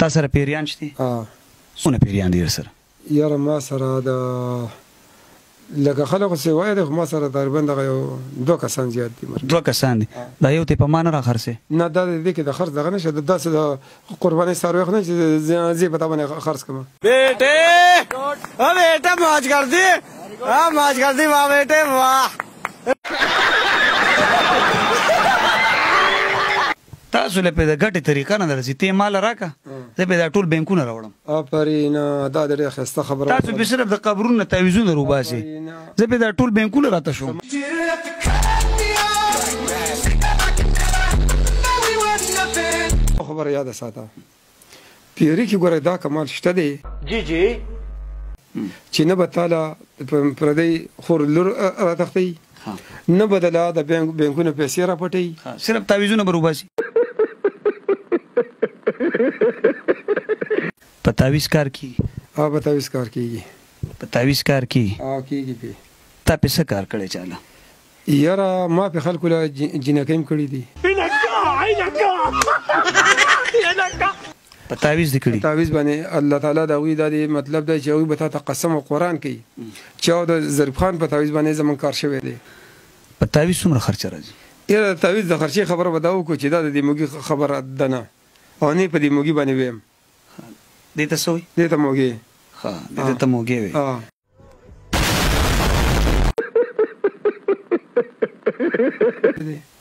تا سره پیریان شته؟ څونه پیریان دي سره؟ یاره ما سره د لکه خلکو چې وایي خو ما سره تقریبا دغه یو 2 کسان زیات دي. 2 کسان دي. دا یو ته په ما نه راخرڅې؟ نه دا د دې کې د خرڅ دغه نشته، داسې د قربانۍ څاروي خو نه چې زه به تا باندې خرڅ کړم. بیټې بیټه موج کر دی، موج کر دی واہ بیٹے واہ. تاسو له په ګټې طریقه نه درځي، ته مال راکا زه به دا ټول بینکونه راوړم. آفرین، دا ډېره ښایسته خبره. تاسو به صرف د قبرونو تعویضونه روباسي، زه به دا ټول بینکونه راته شوم. خبره یاده ساته، پیري کې ګوره دا کمال شته دی چې نه به تاله پردی خور لور راتښتوي، نه به دله د بینکونو پیسې راپټوي، صرف تعویضونه به روباسي. په تعویض کار کېږي؟ په تعویض کار کېږي. په تعویض کار کېږي؟ کېږي پې. تا پې څه کار کړی چاله؟ یاره ما پې خلکو له جینکۍ هم کړي دي. په تعویض دې کړي؟ تعویض باندې الله تعالی د هغوی دا دی مطلب دی چې هغوی به تا ته قسم او قرآن کوي چې او د ظریف خان په تعویض باندې زموږ کار شوی دی. په تعویض څومره خرچه راځي؟ یاره د تعویض د خرچې خبره به دا وکړو چې دا د دې موږي خبره ده نه، او نه په دې موږي باندې ویم. دې ته څه وایي؟ دې ته موږي. ښه، دې ته موږي وایي.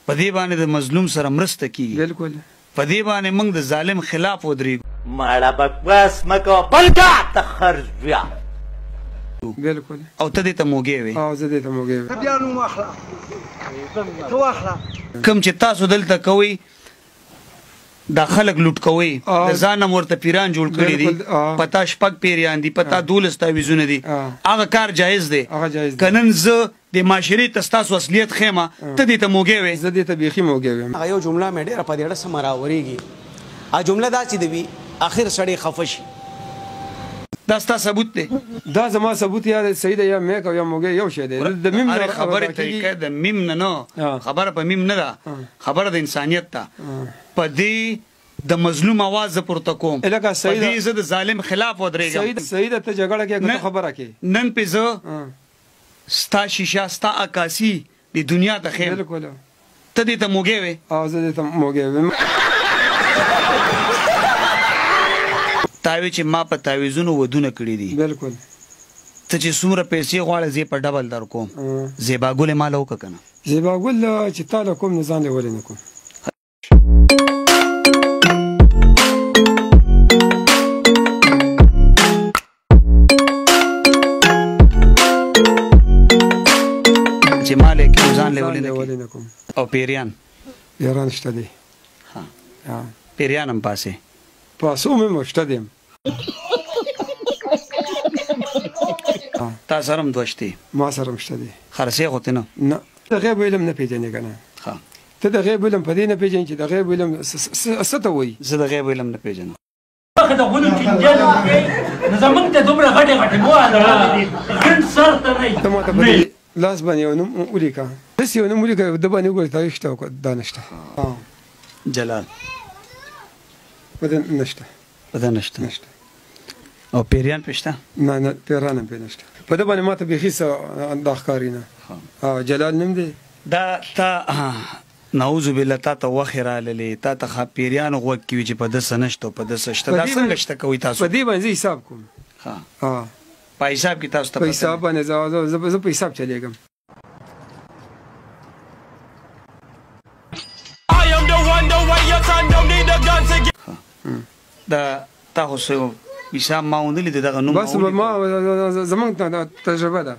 په دې باندې د مظلوم سره مرسته کېږي. بالکل. په دې باندې موږ د ظالم خلاف ودرېږو. ماړه بکواس مکو بلکا ته خرج بیا. بالکل. او ته دې ته موږی وې؟ زه دې ته موږی وې. بیا نوم واخله، ته واخله. کوم چې تاسو دلته کوئ دا خلک لوټ کوئ، د ځان نه ورته پیران جوړ کړي دي، پتا 6 پیریان دي، پتا 12 تعویضونه دي، هغه کار جایز دی. که نن زه د معاشرې ته ستاسو اصلیت ښیمه، ته دې ته موږی وې؟ زه دې ته بیخي موږی ویم. هغه یو جمله مې ډېره په دې اړه سمه راورېږي، هغه جمله داسې د وي اخر سړی خفه شي. دا ستا ثبوت دی؟ دا زما ثبوت یا صحیح دی یا میک او یا موږی یو شی دی. د میم نه خبرې طریقه د میم نه نه، خبره په میم نه ده، خبره د انسانیت ده. په دې د مظلوم आवाज پورته کوم، په دې زه د ظالم خلاف ودرېږم. صحیح ده، ته جګړه کې نه خبره کې. نن پې زه ستا شیشه ستا عکاسي د دنیا ته ښیم. بالکل. ته دې ته موږی وې؟ زه دې ته موږی ویم. تا وی چې ما په تعویضونو ودونه کړي دي. بالکل. ته چې څومره پیسې غواړې زه په ډبل در کوم. زیباګل یې ماله وکړه که نه؟ زیباګل چې تا له کوم نه ځان یې ولې نه کوم. چې مال یې کوم ځان له ولې نه کوم. او پیریان؟ پیریان شته دي. پیریان هم پاسې؟ پاسو مې شته دي. تا سره هم دوه شتې؟ ما سره هم شته دي. خرڅې خو ته نه؟ نه، د غیب علم نه پېژنې که نه. ته د غیب علم په دې نه پېژنې چې د غیب علم څه ته وایي. زه د غیب علم نه پېژنم. د غولو ټینګېدل نو زموږ ته دومره غټې غټې مواله راغلي ګڼ سر ته نه ته ماته په دې لاس باندې یو نوم ولیکه، داسې یو نوم ولیکه د باندې وګورې تاریخ شته او دا نشته. جلال؟ په ده نشته. په ده نشته؟ او پیریان پې شته؟ نه نه، پیریان هم پې نشته. په ده باندې ماته بیخي څه دا ښکاري نه. جلال نوم دی. دا تا نعوذ بالله تا ته وخې راغللې، تا ته پیریانو غوږ کې وي چې په ده څه نشته او په ده څه شته. دا څنګه شته کوئ تاسو؟ په دې باندې زه حساب کوم. په حساب کې تاسو ته په حساب باندې زه په حساب چلېږم. دا تا خو څه حساب ما وندلې د دغه نوم؟ بس ما زموږ تجربه ده.